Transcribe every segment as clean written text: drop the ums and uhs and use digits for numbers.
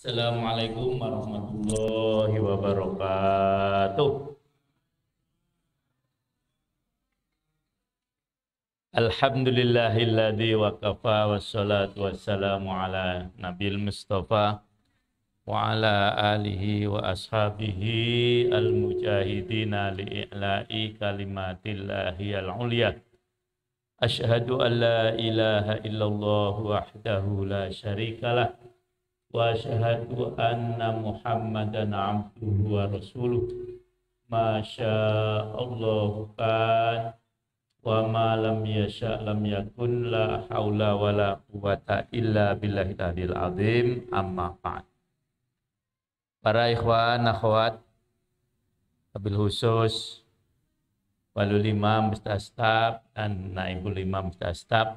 Assalamualaikum warahmatullahi wabarakatuh. Alhamdulillahilladzi waqafa wassalatu wassalamu ala nabil mustafa wa ala alihi wa ashabihi al-mujahidina li'i'la'i kalimatillahi al-ulya. Asyhadu an la ilaha illallah wahdahu la syarikalah wa asyhadu anna Muhammadan abduhu wa rasuluh. Masya Allah kan wa ma lam yasha lam yakun, la haula wa la quwata illa billahil aliyil azim. Amma ba'd. Para ikhwan akhwat, wabil khusus walul imam beserta staf dan naibul imam beserta staf,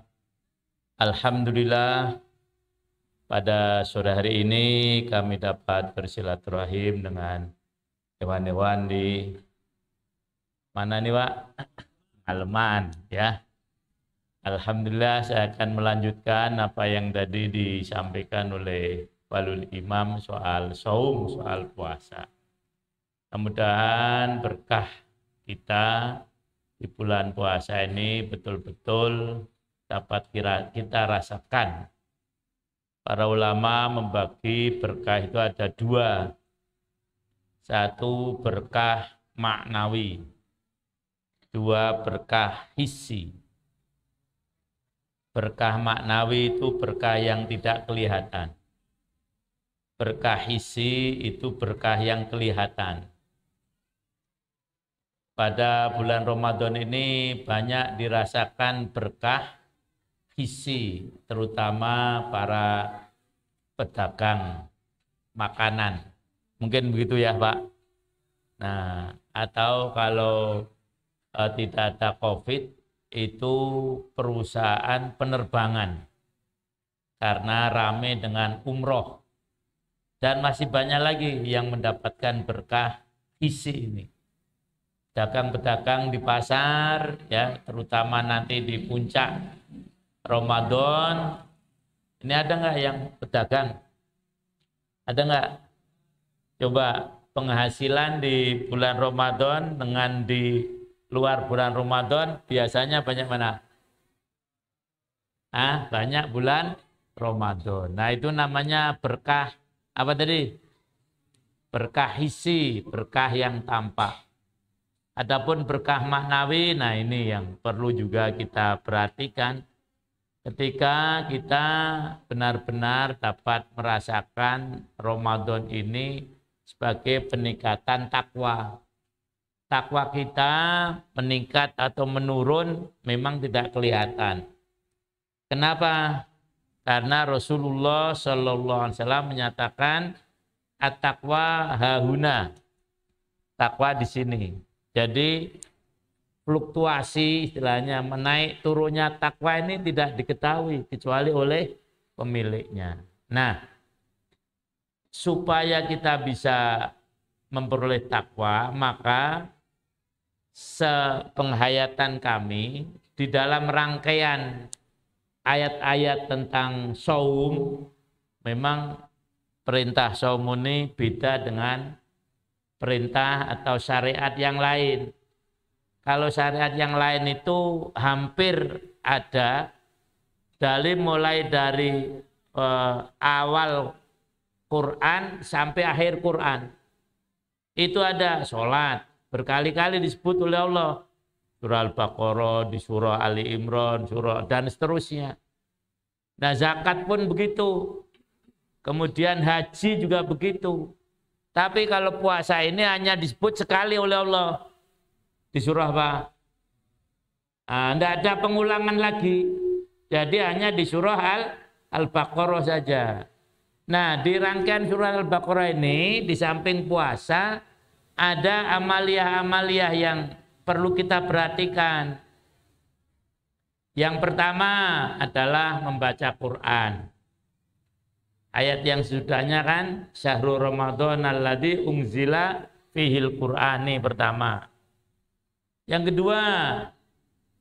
alhamdulillah pada sore hari ini kami dapat bersilaturahim dengan hewan-hewan di mana nih Pak? Ngaleman ya. Alhamdulillah saya akan melanjutkan apa yang tadi disampaikan oleh walul imam soal saum, soal puasa. Mudah-mudahan berkah kita di bulan puasa ini betul-betul dapat kita rasakan. Para ulama membagi berkah itu ada dua. Satu berkah maknawi, dua berkah hissi. Berkah maknawi itu berkah yang tidak kelihatan. Berkah hissi itu berkah yang kelihatan. Pada bulan Ramadan ini banyak dirasakan berkah hissi, terutama para pedagang makanan. Mungkin begitu ya Pak. Nah, atau kalau tidak ada COVID, itu perusahaan penerbangan. Karena rame dengan umroh. Dan masih banyak lagi yang mendapatkan berkah hissi ini. Pedagang-pedagang di pasar, ya, terutama nanti di puncak Ramadan, ini ada nggak yang pedagang? Ada nggak? Coba penghasilan di bulan Ramadan dengan di luar bulan Ramadan biasanya banyak mana? Banyak bulan Ramadan. Nah itu namanya berkah apa tadi? Berkah hissi, berkah yang tampak. Adapun berkah maknawi, nah ini yang perlu juga kita perhatikan. Ketika kita benar-benar dapat merasakan Ramadan ini sebagai peningkatan takwa. Takwa kita meningkat atau menurun memang tidak kelihatan. Kenapa? Karena Rasulullah Shallallahu Alaihi Wasallam menyatakan at-taqwa hahuna. Takwa di sini. Jadi fluktuasi istilahnya menaik turunnya takwa ini tidak diketahui kecuali oleh pemiliknya. Nah, supaya kita bisa memperoleh takwa, maka sepenghayatan kami di dalam rangkaian ayat-ayat tentang saum, memang perintah saum ini beda dengan perintah atau syariat yang lain. Kalau syariat yang lain itu hampir ada dalil mulai dari awal Quran sampai akhir Quran. Itu ada sholat, berkali-kali disebut oleh Allah. Surah Al-Baqarah, di surah Ali Imran, surah dan seterusnya. Nah zakat pun begitu. Kemudian haji juga begitu. Tapi kalau puasa ini hanya disebut sekali oleh Allah. Di surah apa? Tidak ada pengulangan lagi. Jadi hanya di surah Al-Baqarah saja. Nah, di rangkaian surah Al-Baqarah ini, di samping puasa, ada amaliyah-amaliyah yang perlu kita perhatikan. Yang pertama adalah membaca Quran. Ayat yang sudahnya kan, Syahrul Ramadan alladzi unzila fihil Qur'ani pertama. Yang kedua,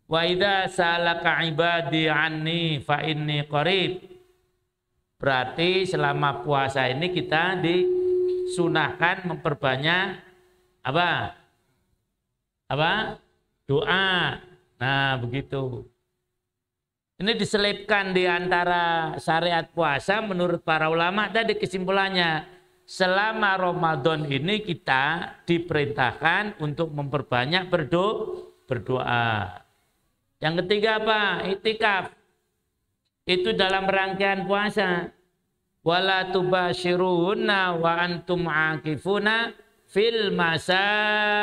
wa idza salaka ibadi anni fa inni qarib Berarti selama puasa ini kita disunahkan memperbanyak apa? Apa? Doa. Nah, begitu. Ini diselipkan di antara syariat puasa menurut para ulama tadi kesimpulannya. Selama Ramadan ini kita diperintahkan untuk memperbanyak berdoa. Yang ketiga apa? Itikaf. Itu dalam rangkaian puasa. Wala tubashiruna wa antum akifuna fil masajid.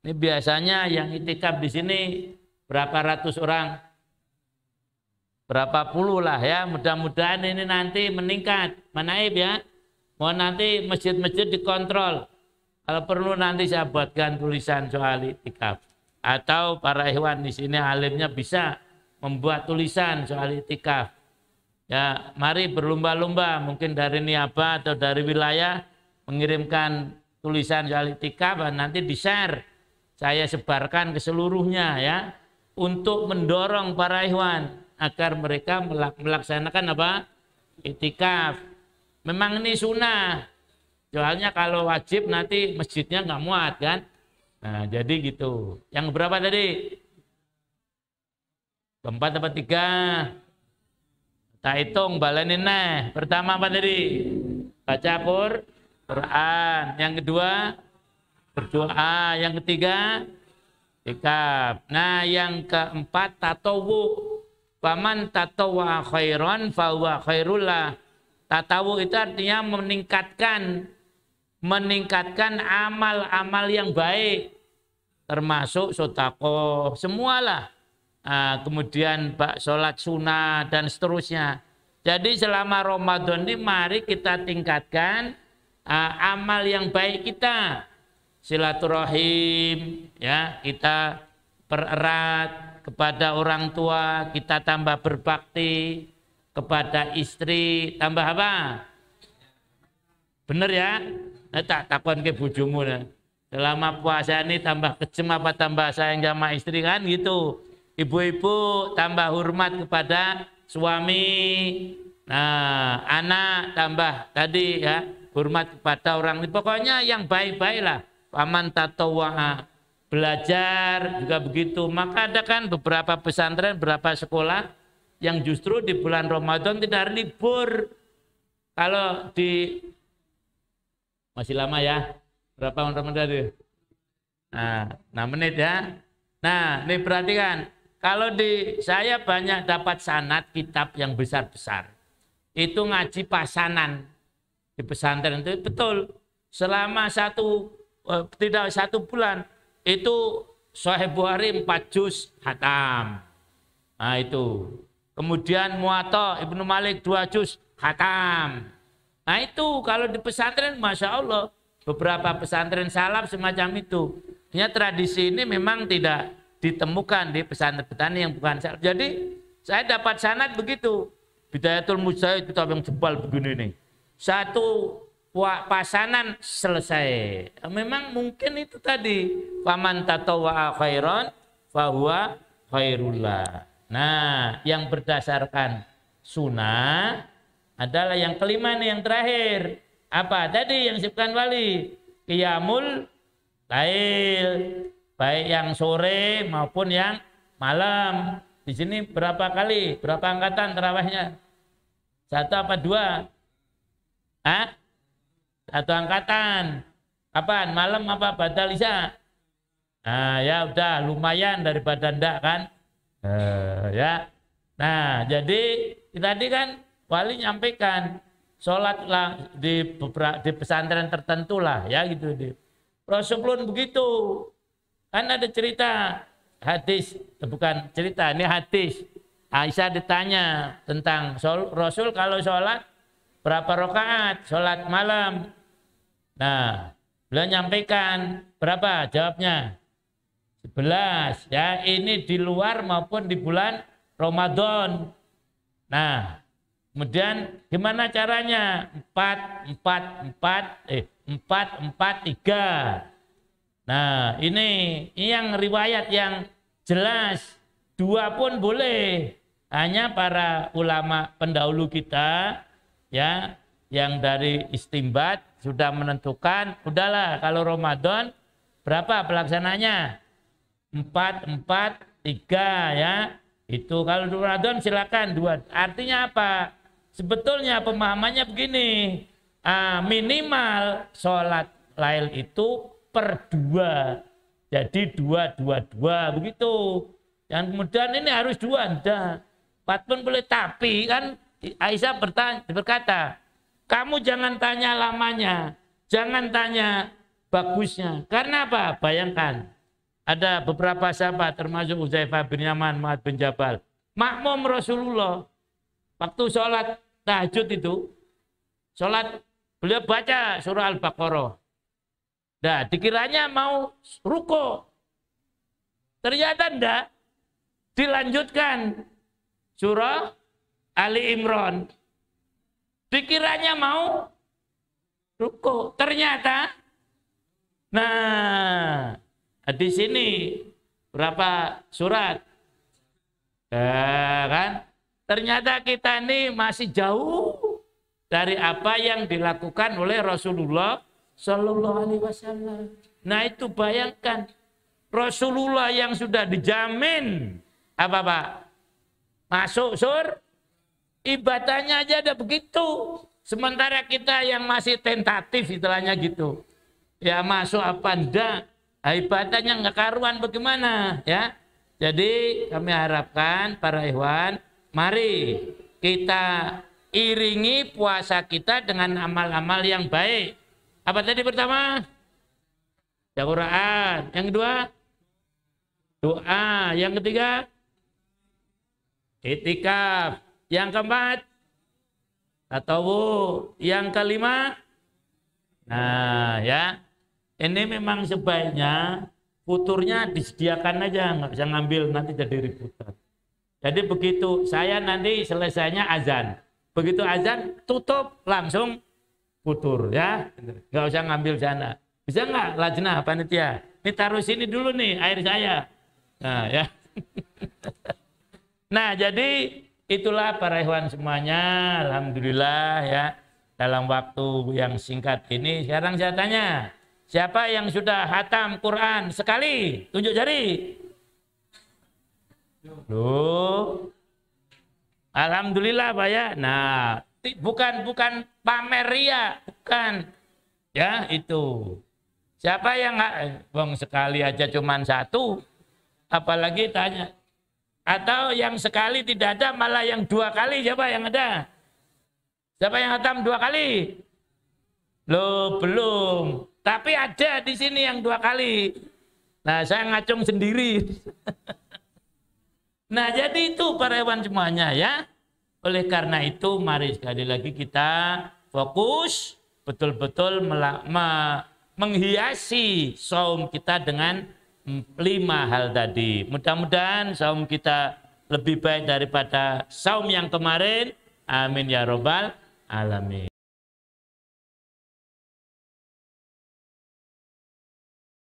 Ini biasanya yang itikaf di sini berapa ratus orang? Berapa puluh lah ya. Mudah-mudahan ini nanti meningkat. Manaib ya. Mau nanti masjid-masjid dikontrol. Kalau perlu nanti saya buatkan tulisan soal itikaf. Atau para ikhwan di sini alimnya bisa membuat tulisan soal itikaf. Ya, mari berlomba-lomba mungkin dari Niaba atau dari wilayah mengirimkan tulisan soal itikaf dan nanti di-share. Saya sebarkan ke seluruhnya ya untuk mendorong para ikhwan agar mereka melaksanakan apa? Itikaf. Memang ini sunnah. Soalnya kalau wajib nanti masjidnya nggak muat kan. Nah, jadi gitu. Yang berapa tadi? Keempat apa tiga? Tak hitung, balenin nah. Pertama apa tadi? Baca Quran. Yang kedua, berdoa. Yang ketiga, itikaf. Nah, yang keempat, tatawu. Faman tatawwa khairan fahuwa khairullah. Tatawu itu artinya meningkatkan amal-amal yang baik. Termasuk sedekah, semualah. Kemudian sholat sunnah dan seterusnya. Jadi selama Ramadan ini mari kita tingkatkan amal yang baik kita. Silaturahim, ya, kita pererat kepada orang tua, kita tambah berbakti kepada istri, tambah apa? Bener ya? Tak takon ke bojomu. Selama puasa ini tambah kejem apa tambah sayang sama istri kan gitu. Ibu-ibu tambah hormat kepada suami. Nah, anak tambah tadi ya hormat kepada orang. Pokoknya yang baik-baik lah. Paman tatawwa, belajar juga begitu. Maka ada kan beberapa pesantren, beberapa sekolah yang justru di bulan Ramadan tidak libur. Kalau di masih lama ya. Berapa Ramadan tadi? Nah, 6 menit ya. Nah, ini perhatikan. Kalau di saya banyak dapat sanad kitab yang besar-besar. Itu ngaji pasanan di pesantren itu betul. Selama tidak satu bulan itu Sahih Bukhari 4 juz hatam. Nah itu. Kemudian Muwatta Ibnu Malik 2 juz hatam. Nah itu kalau di pesantren Masya Allah. Beberapa pesantren salaf semacam itu. Ini tradisi ini memang tidak ditemukan di pesantren petani yang bukan salaf. Jadi saya dapat sanad begitu. Bidayatul Mujtahid kitab yang jebal begini nih. Satu pasanan selesai. Memang mungkin itu tadi. Faman tatawwa khairan fahuwa khairullah. Nah, yang berdasarkan sunnah adalah yang kelima nih, yang terakhir. Apa tadi yang disebutkan wali? Qiyamul lail, baik yang sore maupun yang malam. Di sini berapa kali? Berapa angkatan tarawihnya? 1 apa 2? Hah? 1 angkatan. Kapan? Malam apa badal isya? Nah, ya udah lumayan daripada ndak kan? Ya. Nah, jadi tadi kan wali nyampaikan sholatlah di pesantren tertentu lah ya gitu. Rasulullah begitu. Kan ada cerita hadis, bukan cerita, ini hadis. Aisyah ditanya tentang Rasul kalau sholat berapa rakaat, sholat malam. Nah, beliau nyampaikan berapa? Jawabnya 11 ya, ini di luar maupun di bulan Ramadan. Nah, kemudian gimana caranya? 4, 3. Nah, ini yang riwayat yang jelas. 2 pun boleh. Hanya para ulama pendahulu kita ya yang dari istimbat sudah menentukan, udahlah kalau Ramadan berapa pelaksananya? 4, 4, 3 ya. Itu kalau Ramadan silakan 2. Artinya apa? Sebetulnya pemahamannya begini. Minimal sholat lail itu per 2. Jadi 2, 2, 2 begitu. Dan kemudian ini harus 2, enggak. 4 pun boleh, tapi kan Aisyah berkata, kamu jangan tanya lamanya, jangan tanya bagusnya. Karena apa? Bayangkan, ada beberapa sahabat termasuk Uzaifah bin Yaman, Mu'adz bin Jabal, makmum Rasulullah. Waktu sholat tahajud itu, sholat beliau baca surah Al-Baqarah. Nah, dikiranya mau ruko. Ternyata enggak. Dilanjutkan surah Ali Imran. Dikiranya mau ruko. Ternyata, nah, di sini berapa surat? Kan? Ternyata kita ini masih jauh dari apa yang dilakukan oleh Rasulullah Shallallahu Alaihi Wasallam. Nah itu bayangkan Rasulullah yang sudah dijamin apa Pak? Masuk ibadahnya aja ada begitu. Sementara kita yang masih tentatif istilahnya gitu. Ya masuk apa enggak? Ibadahnya nggak karuan bagaimana ya? Jadi kami harapkan para ikhwan, mari kita iringi puasa kita dengan amal-amal yang baik. Apa tadi pertama? Baca Quran. Yang kedua? Doa. Yang ketiga? Itikaf. Yang keempat? Tatawwu. Yang kelima? Nah ya, ini memang sebaiknya futurnya disediakan aja, nggak bisa ngambil nanti jadi ributan. Jadi begitu saya nanti selesainya azan, begitu azan tutup langsung futur ya, nggak usah ngambil sana. Bisa nggak lajnah panitia? Ini taruh sini dulu nih air saya. Nah ya. Nah jadi itulah para ikhwan semuanya, alhamdulillah ya dalam waktu yang singkat ini. Sekarang saya tanya, siapa yang sudah hatam Quran sekali? Tunjuk jari. Loh. Alhamdulillah Pak ya. Nah, bukan pamer ria, bukan. Ya, itu. Siapa yang bang sekali aja cuman 1, apalagi tanya. Atau yang sekali tidak ada, malah yang 2 kali, siapa yang ada? Siapa yang hatam 2 kali? Loh, belum. Tapi ada di sini yang 2 kali. Nah, saya ngacung sendiri. Nah, jadi itu para hewan semuanya ya. Oleh karena itu, mari sekali lagi kita fokus betul-betul menghiasi saum kita dengan 5 hal tadi. Mudah-mudahan saum kita lebih baik daripada saum yang kemarin. Amin ya robbal alamin.